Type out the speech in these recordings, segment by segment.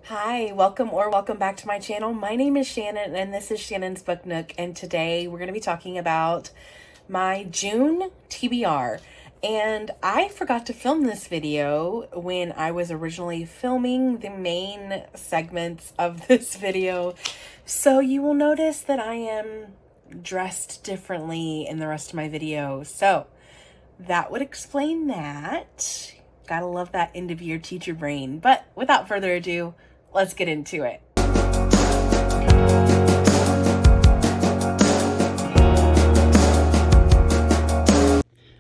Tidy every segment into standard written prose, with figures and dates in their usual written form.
Hi, welcome or welcome back to my channel. My name is Shannon and this is Shannon's Book Nook, and today we're going to be talking about my June TBR. And I forgot to film this video when I was originally filming the main segments of this video. So you will notice that I am dressed differently in the rest of my video. So that would explain that. Gotta love that end of year teacher brain. But without further ado, let's get into it.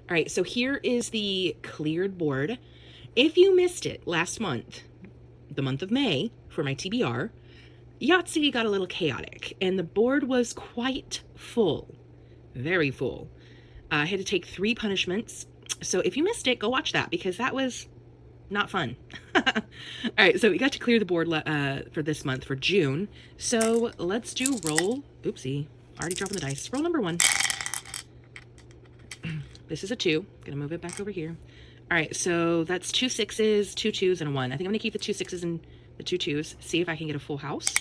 All right, so here is the cleared board. If you missed it last month, the month of May, for my TBR, Yahtzee got a little chaotic and the board was quite full, very full. I had to take 3 punishments. So if you missed it, go watch that because that was not fun. All right, so we got to clear the board for this month, for June. So let's do roll. Oopsie, already dropping the dice. Roll number 1. This is a 2. Gonna move it back over here. All right, so that's 2 6s, 2 2s, and a 1. I think I'm gonna keep the 2 6s and the 2 2s. See if I can get a full house.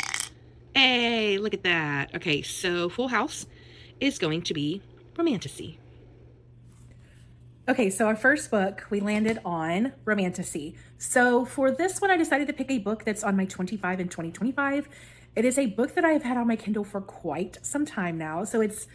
Hey, look at that. Okay, so full house is going to be Romantasy. Okay, so our first book, we landed on Romantasy. So for this one, I decided to pick a book that's on my 25 and 2025. It is a book that I have had on my Kindle for quite some time now, so it's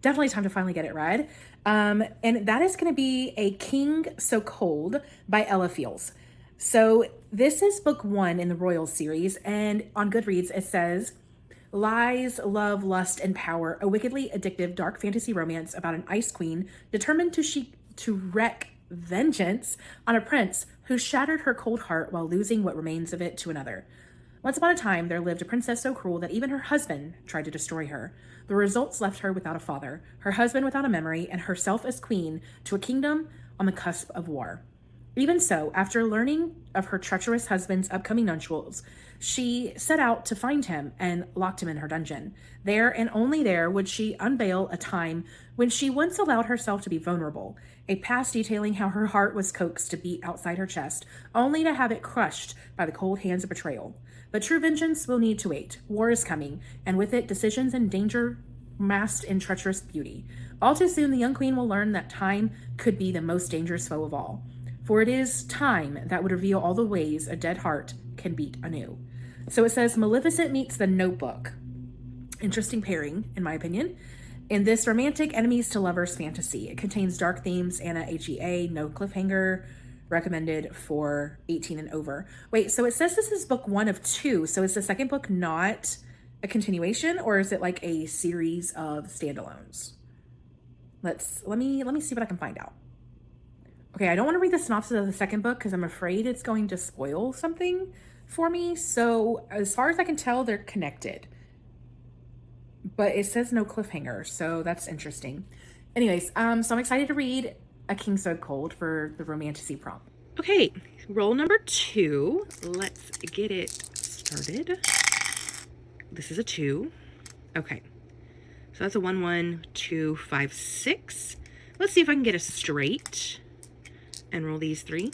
definitely time to finally get it read. And that is going to be A King So Cold by Ella Fields. So this is book 1 in the Royal series, and on Goodreads it says, lies, love, lust, and power, a wickedly addictive dark fantasy romance about an ice queen determined to wreak vengeance on a prince who shattered her cold heart while losing what remains of it to another. Once upon a time, there lived a princess so cruel that even her husband tried to destroy her. The results left her without a father, her husband without a memory, and herself as queen to a kingdom on the cusp of war. Even so, after learning of her treacherous husband's upcoming nuptials, she set out to find him and locked him in her dungeon. There, and only there, would she unveil a time when she once allowed herself to be vulnerable, a past detailing how her heart was coaxed to beat outside her chest, only to have it crushed by the cold hands of betrayal. But true vengeance will need to wait. War is coming, and with it, decisions and danger masked in treacherous beauty. All too soon, the young queen will learn that time could be the most dangerous foe of all. For it is time that would reveal all the ways a dead heart can beat anew. So it says Maleficent meets The Notebook. Interesting pairing, in my opinion. In this romantic enemies to lovers fantasy, it contains dark themes, Anna HEA, no cliffhanger, recommended for 18 and over. Wait, so it says this is book 1 of 2. So is the second book not a continuation, or is it like a series of standalones? Let me see what I can find out. Okay, I don't want to read the synopsis of the second book because I'm afraid it's going to spoil something for me. So as far as I can tell, they're connected. But it says no cliffhanger, so that's interesting. Anyways, so I'm excited to read A King So Cold for the Romantasy prompt. Okay, roll number 2. Let's get it started. This is a 2. Okay, so that's a 1 1 2 5 6. Let's see if I can get a straight and roll these 3.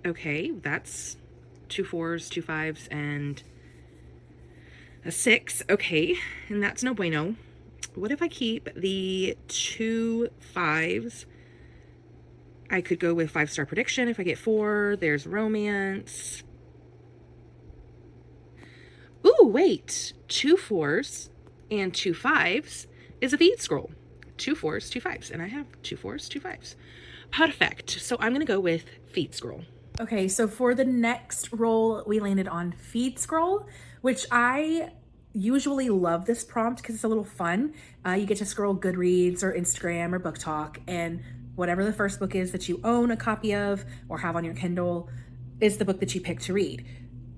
Okay, that's 2 4s, 2 5s, and a 6. Okay, and that's no bueno. What if I keep the 2 5s? I could go with 5-star prediction. If I get 4, there's romance. Ooh, wait. 2 4s and 2 5s is a feed scroll. 2 4s, 2 5s, and I have 2 4s, 2 5s. Perfect. So I'm gonna go with feed scroll. Okay, so for the next roll, we landed on feed scroll, which I usually love this prompt because it's a little fun. You get to scroll Goodreads or Instagram or Book Talk, and whatever the first book is that you own a copy of or have on your Kindle is the book that you pick to read.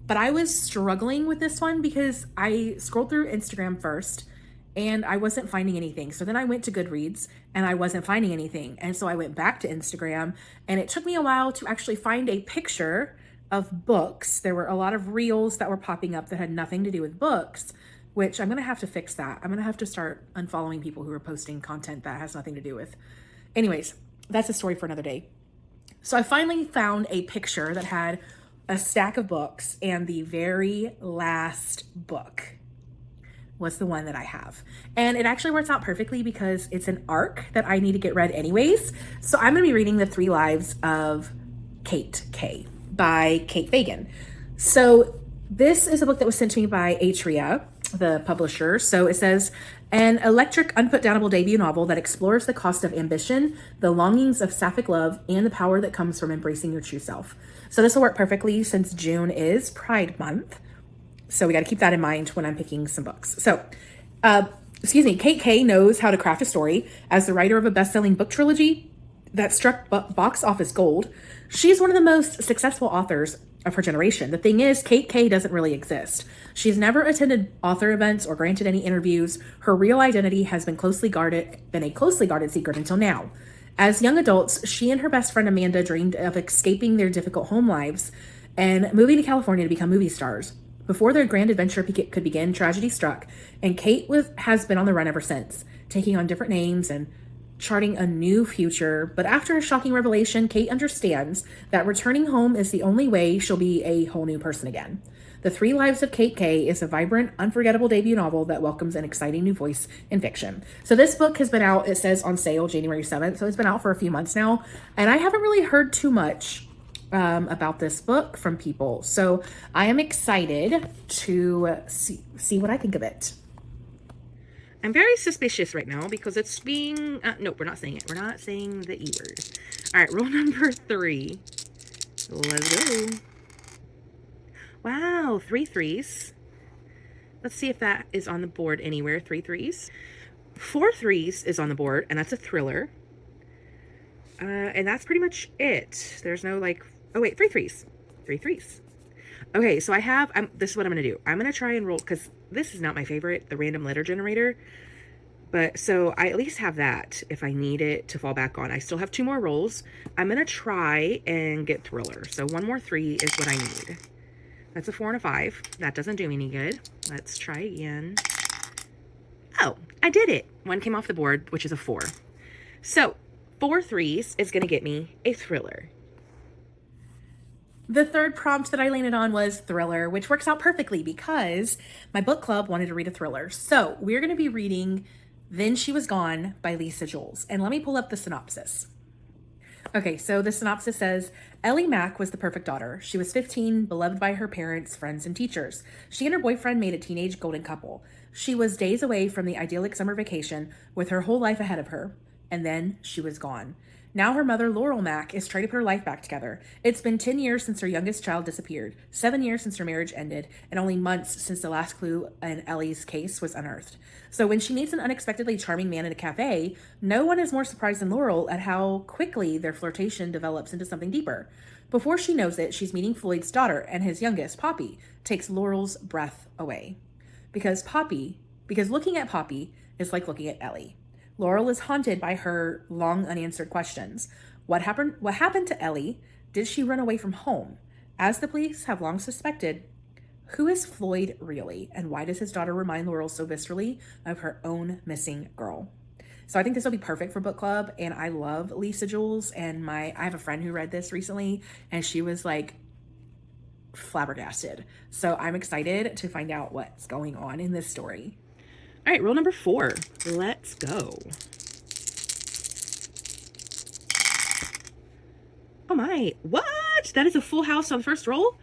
But I was struggling with this one because I scrolled through Instagram first and I wasn't finding anything. So then I went to Goodreads and I wasn't finding anything. And so I went back to Instagram, and it took me a while to actually find a picture of books. There were a lot of reels that were popping up that had nothing to do with books, which I'm going to have to fix that. I'm going to have to start unfollowing people who are posting content that has nothing to do with. Anyways, that's a story for another day. So I finally found a picture that had a stack of books, and the very last book was the one that I have. And it actually works out perfectly because it's an arc that I need to get read anyways. So I'm going to be reading The Three Lives of Kate K by Kate Fagan. So this is a book that was sent to me by Atria, the publisher. So it says, an electric, unputdownable debut novel that explores the cost of ambition, the longings of sapphic love, and the power that comes from embracing your true self. So this will work perfectly since June is Pride Month. So we got to keep that in mind when I'm picking some books. So, Kate K knows how to craft a story. As the writer of a best-selling book trilogy that struck box office gold, she's one of the most successful authors of her generation. The thing is, Kate K doesn't really exist. She's never attended author events or granted any interviews. Her real identity has been a closely guarded secret until now. As young adults, she and her best friend Amanda dreamed of escaping their difficult home lives and moving to California to become movie stars. Before their grand adventure could begin, tragedy struck, and Kate has been on the run ever since, taking on different names and charting a new future. But after a shocking revelation, Kate understands that returning home is the only way she'll be a whole new person again. The Three Lives of Kate K is a vibrant, unforgettable debut novel that welcomes an exciting new voice in fiction. So this book has been out, it says on sale January 7th, so it's been out for a few months now, and I haven't really heard too much about this book from people. So I am excited to see what I think of it. I'm very suspicious right now because it's being... nope, we're not saying it. We're not saying the E word. All right, rule number 3. Let's go. Wow, 3 threes. Let's see if that is on the board anywhere. 3 threes. 4 threes is on the board, and that's a thriller. And that's pretty much it. There's no like... Oh, wait, 3 threes. 3 threes. Okay, so I have... this is what I'm going to do. I'm going to try and roll... Because this is not my favorite, the random letter generator. But, so I at least have that if I need it to fall back on. I still have 2 more rolls. I'm going to try and get thriller. So 1 more 3 is what I need. That's a 4 and a 5. That doesn't do me any good. Let's try again. Oh, I did it. 1 came off the board, which is a 4. So, 4 threes is going to get me a thriller. The third prompt that I landed on was thriller, which works out perfectly because my book club wanted to read a thriller. So we're going to be reading Then She Was Gone by Lisa Jules. And let me pull up the synopsis. Okay, so the synopsis says, Ellie Mack was the perfect daughter. She was 15, beloved by her parents, friends, and teachers. She and her boyfriend made a teenage golden couple. She was days away from the idyllic summer vacation with her whole life ahead of her. And then she was gone. Now her mother, Laurel Mack, is trying to put her life back together. It's been 10 years since her youngest child disappeared, 7 years since her marriage ended, and only months since the last clue in Ellie's case was unearthed. So when she meets an unexpectedly charming man in a cafe, no one is more surprised than Laurel at how quickly their flirtation develops into something deeper. Before she knows it, she's meeting Floyd's daughter, and his youngest, Poppy, takes Laurel's breath away. Because looking at Poppy is like looking at Ellie. Laurel is haunted by her long unanswered questions. What happened to Ellie? Did she run away from home? As the police have long suspected, who is Floyd really? And why does his daughter remind Laurel so viscerally of her own missing girl? So I think this will be perfect for book club. And I love Lisa Jules. And I have a friend who read this recently and she was like flabbergasted. So I'm excited to find out what's going on in this story. All right, rule number 4. Let's go. Oh my, what? That is a full house on the first roll?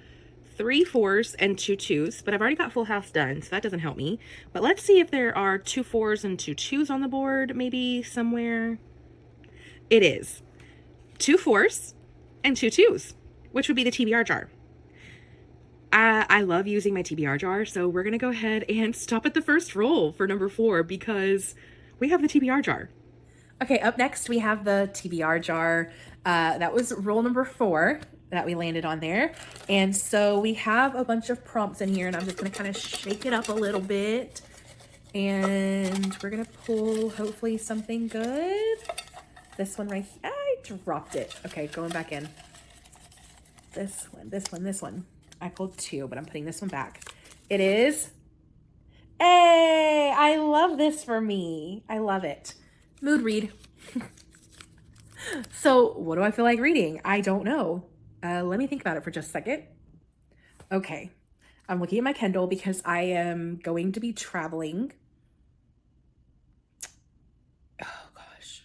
3 4s and 2 2s, but I've already got full house done, so that doesn't help me. But let's see if there are 2 4s and 2 2s on the board, maybe somewhere. It is 2 4s and 2 2s, which would be the TBR jar. I love using my TBR jar, so we're going to go ahead and stop at the first roll for number 4 because we have the TBR jar. Okay, up next we have the TBR jar. That was roll number 4 that we landed on there. And so we have a bunch of prompts in here, and I'm just going to kind of shake it up a little bit. And we're going to pull, hopefully, something good. This one right here. I dropped it. Okay, going back in. This one. I pulled 2, but I'm putting this one back. It is... Hey, I love this for me. I love it. Mood read. So what do I feel like reading? I don't know. Let me think about it for just a second. Okay. I'm looking at my Kindle because I am going to be traveling. Oh gosh.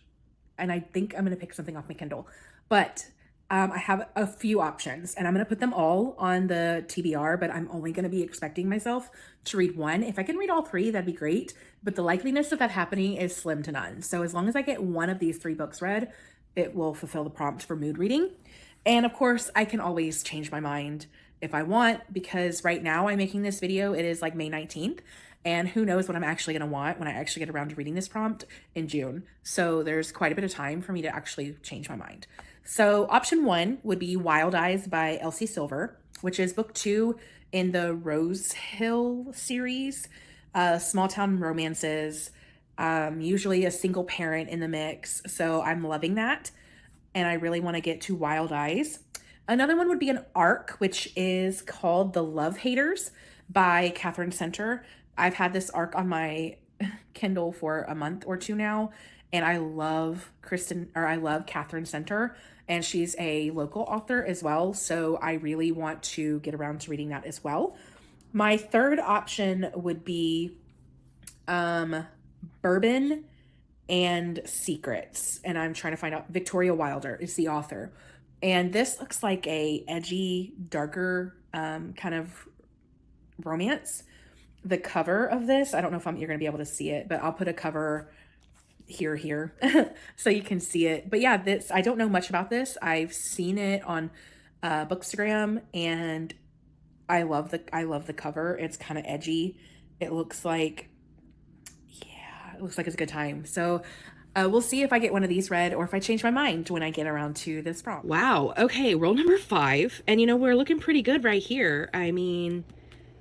And I think I'm going to pick something off my Kindle. But I have a few options and I'm going to put them all on the TBR, but I'm only going to be expecting myself to read one. If I can read all three, that'd be great. But the likeliness of that happening is slim to none. So as long as I get one of these 3 books read, it will fulfill the prompt for mood reading. And of course, I can always change my mind if I want, because right now I'm making this video, it is like May 19th. And who knows what I'm actually going to want when I actually get around to reading this prompt in June. So there's quite a bit of time for me to actually change my mind. So option 1 would be Wild Eyes by Elsie Silver, which is book 2 in the Rose Hill series, small town romances, usually a single parent in the mix. So I'm loving that. And I really want to get to Wild Eyes. Another one would be an ARC, which is called The Love Haters by Catherine Center. I've had this ARC on my Kindle for a month or 2 now, and I love Catherine Center, and she's a local author as well, so I really want to get around to reading that as well. My third option would be Bourbon and Secrets, and I'm trying to find out. Victoria Wilder is the author, and this looks like a edgy, darker kind of romance. The cover of this, I don't know if you're gonna be able to see it, but I'll put a cover here so you can see it. But yeah, I don't know much about this. I've seen it on Bookstagram, and I love the cover. It's kind of edgy. It looks like it's a good time. So we'll see if I get one of these read or if I change my mind when I get around to this prompt. Wow. Okay, roll number 5. And you know, we're looking pretty good right here. I mean,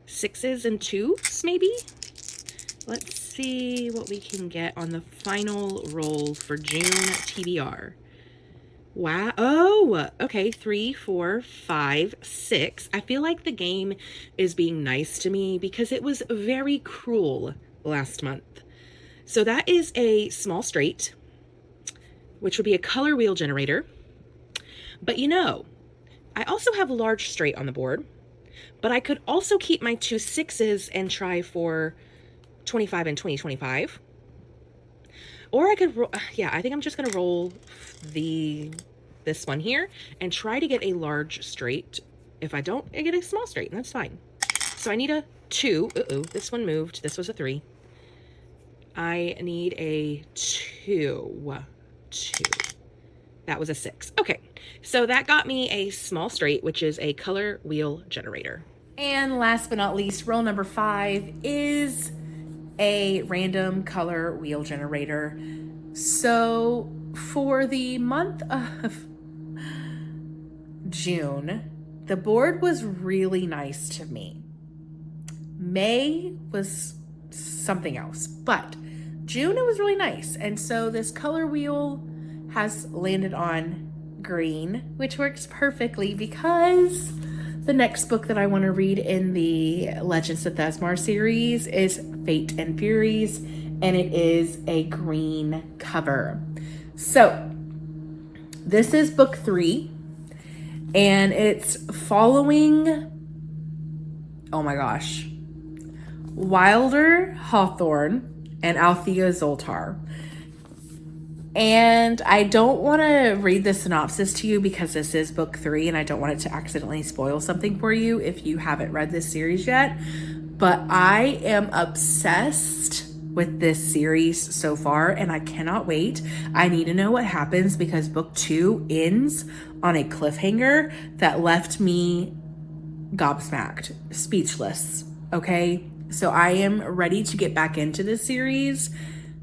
6s and 2s maybe? Let's see what we can get on the final roll for June TBR. Wow. Oh, okay. 3, 4, 5, 6. I feel like the game is being nice to me because it was very cruel last month. So that is a small straight, which would be a color wheel generator. But you know, I also have a large straight on the board, but I could also keep my 2 6s and try for 25 and 20-25. Or I could, I think I'm just going to roll this one here and try to get a large straight. If I don't, I get a small straight, and that's fine. So I need a 2. This one moved. This was a 3. I need a 2. That was a 6. Okay, so that got me a small straight, which is a color wheel generator. And last but not least, roll number 5 is a random color wheel generator. So for the month of June, the board was really nice to me. May was something else, but June, it was really nice. And so this color wheel has landed on green, which works perfectly because the next book that I want to read in the Legends of Thesmar series is Fate and Furies, and it is a green cover. So this is book 3, and it's following, oh my gosh, Wilder Hawthorne and Althea Zoltar. And I don't want to read the synopsis to you because this is book 3 and I don't want it to accidentally spoil something for you if you haven't read this series yet. But I am obsessed with this series so far and I cannot wait. I need to know what happens because book 2 ends on a cliffhanger that left me gobsmacked, speechless. Okay, so I am ready to get back into this series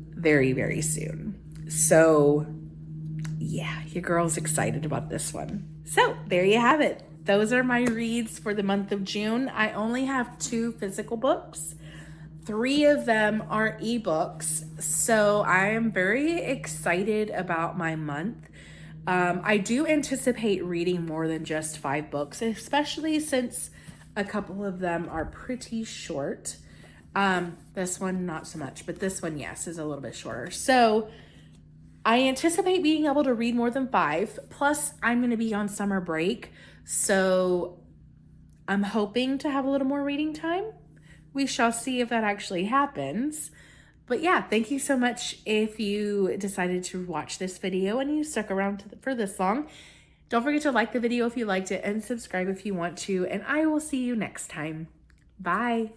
very, very soon. So yeah, your girl's excited about this one. So there you have it. Those are my reads for the month of June. I only have 2 physical books. 3 of them are ebooks. So I am very excited about my month. I do anticipate reading more than just 5 books, especially since a couple of them are pretty short. This one, not so much, but this one, yes, is a little bit shorter. So I anticipate being able to read more than 5. Plus, I'm going to be on summer break. So I'm hoping to have a little more reading time. We shall see if that actually happens. But yeah, thank you so much if you decided to watch this video and you stuck around for this long. Don't forget to like the video if you liked it and subscribe if you want to, and I will see you next time. Bye.